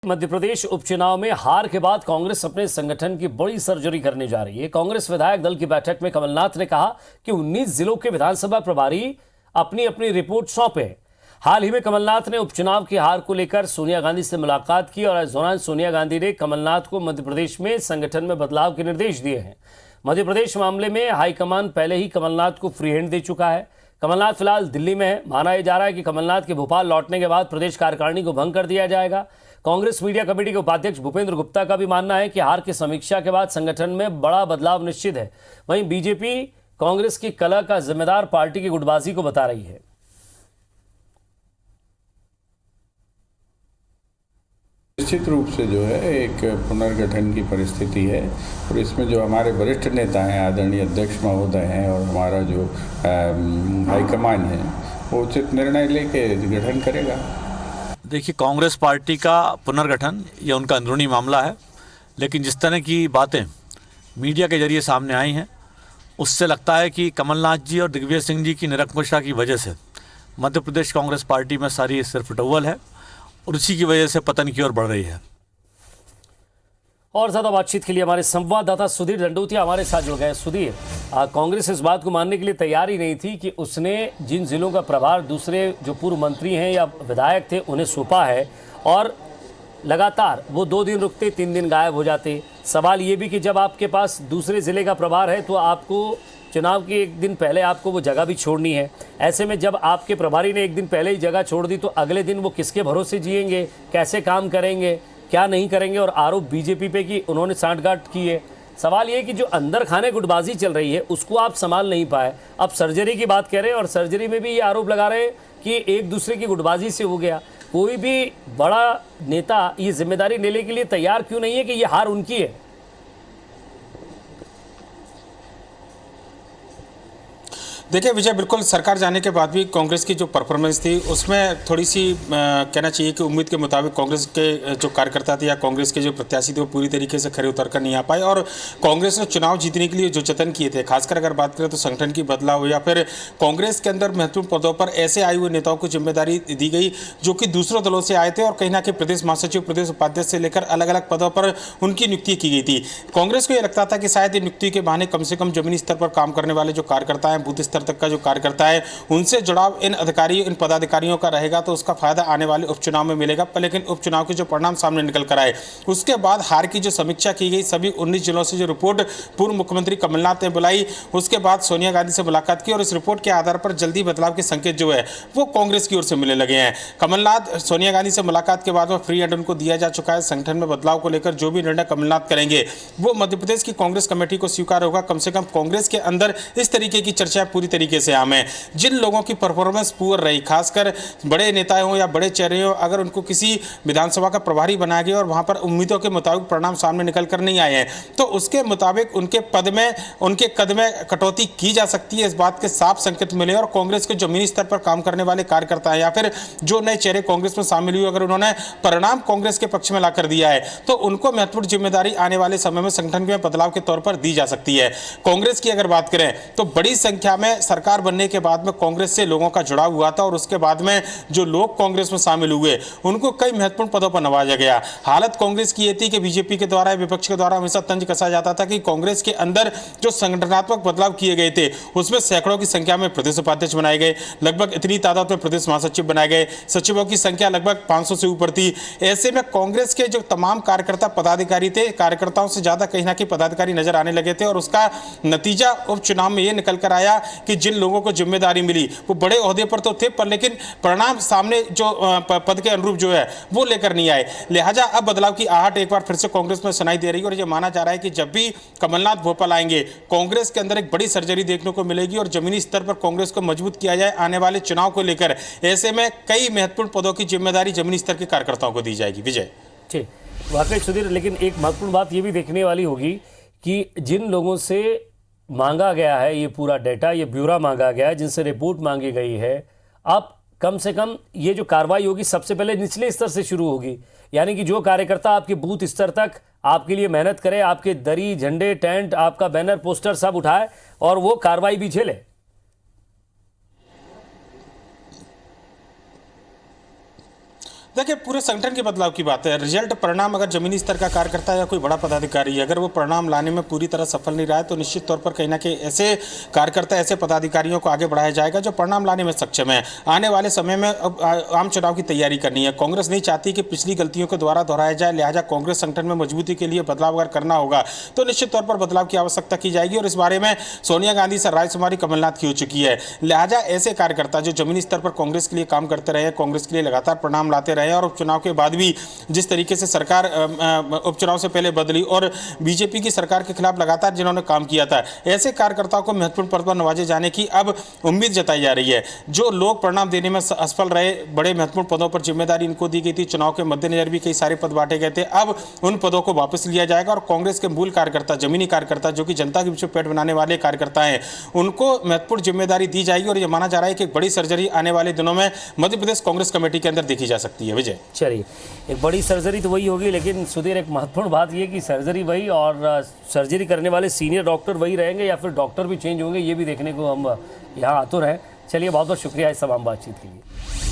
मध्य प्रदेश उपचुनाव में हार के बाद कांग्रेस अपने संगठन की बड़ी सर्जरी करने जा रही है। कांग्रेस विधायक दल की बैठक में कमलनाथ ने कहा कि 19 जिलों के विधानसभा प्रभारी अपनी अपनी रिपोर्ट सौंपे। हाल ही में कमलनाथ ने उपचुनाव की हार को लेकर सोनिया गांधी से मुलाकात की और इस दौरान सोनिया गांधी ने कमलनाथ को मध्य प्रदेश में संगठन में बदलाव के निर्देश दिए हैं। मध्य प्रदेश मामले में हाईकमान पहले ही कमलनाथ को फ्री हैंड दे चुका है। कमलनाथ फिलहाल दिल्ली में है। माना जा रहा है कि कमलनाथ के भोपाल लौटने के बाद प्रदेश कार्यकारिणी को भंग कर दिया जाएगा। कांग्रेस मीडिया कमेटी के उपाध्यक्ष भूपेंद्र गुप्ता का भी मानना है कि हार की समीक्षा के बाद संगठन में बड़ा बदलाव निश्चित है। वहीं बीजेपी कांग्रेस की कलह का जिम्मेदार पार्टी की गुटबाजी को बता रही है। निश्चित रूप से जो है एक पुनर्गठन की परिस्थिति है और इसमें जो हमारे वरिष्ठ नेता हैं, आदरणीय अध्यक्ष महोदय हैं और हमारा जो हाईकमान है वो उचित निर्णय लेके गठन करेगा। देखिए, कांग्रेस पार्टी का पुनर्गठन ये उनका अंदरूनी मामला है, लेकिन जिस तरह की बातें मीडिया के जरिए सामने आई हैं उससे लगता है कि कमलनाथ जी और दिग्विजय सिंह जी की निरंकुशता की वजह से मध्य प्रदेश कांग्रेस पार्टी में सारी सिर्फ टोवल है और उसी की वजह से पतन की ओर बढ़ रही है। और ज्यादा बातचीत के लिए हमारे संवाददाता सुधीर दंडोतिया हमारे साथ जुड़ गए। सुधीर, कांग्रेस इस बात को मानने के लिए तैयार ही नहीं थी कि उसने जिन जिलों का प्रभार दूसरे जो पूर्व मंत्री हैं या विधायक थे उन्हें सौंपा है और लगातार वो 2 दिन रुकते 3 दिन गायब हो जाते। सवाल ये भी कि जब आपके पास दूसरे जिले का प्रभार है तो आपको चुनाव के 1 दिन पहले आपको वो जगह भी छोड़नी है। ऐसे में जब आपके प्रभारी ने 1 दिन पहले ही जगह छोड़ दी तो अगले दिन वो किसके भरोसे जिएंगे, कैसे काम करेंगे, क्या नहीं करेंगे। और आरोप बीजेपी पे कि उन्होंने सांठगांठ की है। सवाल ये कि जो अंदर खाने गुटबाजी चल रही है उसको आप संभाल नहीं पाए। अब सर्जरी की बात करें और सर्जरी में भी ये आरोप लगा रहे हैं कि एक दूसरे की गुटबाजी से हो गया। कोई भी बड़ा नेता ये जिम्मेदारी लेने के लिए तैयार क्यों नहीं है कि ये हार उनकी है? देखिए विजय, बिल्कुल सरकार जाने के बाद भी कांग्रेस की जो परफॉर्मेंस थी उसमें थोड़ी सी कहना चाहिए कि उम्मीद के मुताबिक कांग्रेस के जो कार्यकर्ता थे या कांग्रेस के जो प्रत्याशी थे वो पूरी तरीके से खरे उतर कर नहीं आ पाए और कांग्रेस ने चुनाव जीतने के लिए जो जतन किए थे, खासकर अगर बात करें तो संगठन की बदलाव या फिर कांग्रेस के अंदर महत्वपूर्ण पदों पर ऐसे आए हुए नेताओं को जिम्मेदारी दी गई जो कि दूसरों दलों से आए थे और कहीं ना कहीं प्रदेश महासचिव, प्रदेश उपाध्यक्ष से लेकर अलग अलग पदों पर उनकी नियुक्ति की गई थी। कांग्रेस को यह लगता था कि शायद ये नियुक्ति के बहाने कम से कम जमीनी स्तर पर काम करने वाले जो कार्यकर्ता हैं, बूथ स्तर तक का जो कार्यकर्ता है, उनसे जुड़ाव इन अधिकारियों, इन पदाधिकारियों का रहेगा तो उसका फायदा आने वाले उपचुनाव में मिलेगा। लेकिन उपचुनाव के जो परिणाम सामने निकल कर आए उसके बाद हार की जो समीक्षा की गई, सभी 19 जिलों से जो रिपोर्ट पूर्व मुख्यमंत्री कमलनाथ ने बुलाई, उसके बाद सोनिया गांधी से मुलाकात की और इस रिपोर्ट के आधार पर जल्दी बदलाव के संकेत जो है वो कांग्रेस की ओर से मिलने लगे हैं। कमलनाथ सोनिया गांधी से मुलाकात के बाद में फ्री हैंड उनको दिया जा चुका है। संगठन में बदलाव को लेकर जो भी निर्णय कमलनाथ करेंगे वो मध्य प्रदेश की कांग्रेस कमेटी को स्वीकार होगा। कम से कम कांग्रेस के अंदर इस तरीके की चर्चा पूरी तरीके से आम है। जिन लोगों की परफॉर्मेंस पुअर रही, खासकर बड़े नेता हो या बड़े चेहरे हो, अगर उनको किसी विधानसभा का प्रभारी बनाया गया और वहां पर उम्मीदों के मुताबिक परिणाम सामने निकल कर नहीं आए हैं तो उसके मुताबिक उनके कद में कटौती की जा सकती है। इस बात के साफ संकेत मिले और कांग्रेस के जमीनी स्तर पर काम करने वाले कार्यकर्ता या फिर जो नए चेहरे कांग्रेस में शामिल हुए, अगर उन्होंने परिणाम कांग्रेस के पक्ष में लाकर दिया है तो उनको महत्वपूर्ण जिम्मेदारी आने वाले समय में संगठन में बदलाव के तौर पर दी जा सकती है। कांग्रेस की अगर बात करें तो बड़ी संख्या में सरकार बनने के बाद में कांग्रेस से लोगों का जुड़ाव हुआ था और उसके बाद में जो लोग कांग्रेस में शामिल हुए उनको कई महत्वपूर्ण पदों पर नवाजा गया। हालत कांग्रेस की ये थी कि बीजेपी के द्वारा, विपक्ष के द्वारा हमेशा तंज कसा जाता था कि कांग्रेस के अंदर जो संगठनात्मक बदलाव किए गए थे उसमें सैकड़ों की संख्या में प्रदेश उपाध्यक्ष बनाए गए, लगभग इतनी तादाद में प्रदेश महासचिव बनाए गए, सचिवों की संख्या लगभग 500 से ऊपर थी। ऐसे में कांग्रेस के जो तमाम कार्यकर्ता पदाधिकारी थे, कार्यकर्ताओं से ज्यादा कहीं ना कहीं पदाधिकारी नजर आने लगे थे और उसका नतीजा उपचुनाव में यह निकल कर आया कि जिन लोगों को जिम्मेदारी मिली वो बड़े ओहदे पर तो थे पर लेकिन परिणाम सामने जो पद के अनुरूप जो है वो लेकर नहीं आए। लिहाजा अब बदलाव की आहट एक बार फिर से कांग्रेस में सुनाई दे रही है और ये माना जा रहा है कि जब भी कमलनाथ भोपाल आएंगे कांग्रेस के अंदर एक बड़ी सर्जरी देखने को मिलेगी और जमीनी स्तर पर कांग्रेस को मजबूत किया जाए आने वाले चुनाव को लेकर। ऐसे में कई महत्वपूर्ण पदों की जिम्मेदारी जमीनी स्तर के कार्यकर्ताओं को दी जाएगी। विजय, ठीक, वाकई सुधीर, लेकिन एक महत्वपूर्ण बात ये भी देखने वाली होगी कि जिन लोगों से मांगा गया है ये पूरा डेटा, ये ब्यौरा मांगा गया है, जिनसे रिपोर्ट मांगी गई है, अब कम से कम ये जो कार्रवाई होगी सबसे पहले निचले स्तर से शुरू होगी। यानी कि जो कार्यकर्ता आपके बूथ स्तर तक आपके लिए मेहनत करे, आपके दरी, झंडे, टेंट, आपका बैनर, पोस्टर सब उठाए और वो कार्रवाई भी झेले। देखिए, पूरे संगठन के बदलाव की बात है। रिजल्ट परिणाम अगर जमीनी स्तर का कार्यकर्ता या कोई बड़ा पदाधिकारी है, अगर वो परिणाम लाने में पूरी तरह सफल नहीं रहा है, तो निश्चित तौर पर कहीं ना कहीं ऐसे कार्यकर्ता, ऐसे पदाधिकारियों को आगे बढ़ाया जाएगा जो परिणाम लाने में सक्षम है। आने वाले समय में अब आम चुनाव की तैयारी करनी है। कांग्रेस नहीं चाहती कि पिछली गलतियों को दोबारा दोहराया जाए, लिहाजा कांग्रेस संगठन में मजबूती के लिए बदलाव अगर करना होगा तो निश्चित तौर पर बदलाव की आवश्यकता की जाएगी, और इस बारे में सोनिया गांधी से राजकुमारी कमलनाथ की हो चुकी है। लिहाजा ऐसे कार्यकर्ता जो जमीनी स्तर पर कांग्रेस के लिए काम करते रहे, कांग्रेस के लिए लगातार परिणाम लाते रहे, और उपचुनाव के बाद भी जिस तरीके से सरकार उपचुनाव से पहले बदली और बीजेपी की सरकार के खिलाफ लगातार जिन्होंने काम किया था, ऐसे कार्यकर्ताओं को महत्वपूर्ण पद पर नवाजे जाने की अब उम्मीद जताई जा रही है। जो लोग परिणाम देने में असफल रहे, बड़े महत्वपूर्ण पदों पर जिम्मेदारी इनको दी गई थी, चुनाव के मद्देनजर भी कई सारे पद बांटे गए थे, अब उन पदों को वापस लिया जाएगा और कांग्रेस के मूल कार्यकर्ता, जमीनी कार्यकर्ता, जो कि जनता के बीच में पेट बनाने वाले कार्यकर्ता हैं, उनको महत्वपूर्ण जिम्मेदारी दी जाएगी। और यह माना जा रहा है कि एक बड़ी सर्जरी आने वाले दिनों में मध्य प्रदेश कांग्रेस कमेटी के अंदर देखी जा सकती है। विजय, चलिए, एक बड़ी सर्जरी तो वही होगी, लेकिन सुधीर एक महत्वपूर्ण बात यह कि सर्जरी वही और सर्जरी करने वाले सीनियर डॉक्टर वही रहेंगे या फिर डॉक्टर भी चेंज होंगे, ये भी देखने को हम यहाँ आतुर हैं। चलिए, बहुत बहुत शुक्रिया इस तमाम बातचीत के लिए।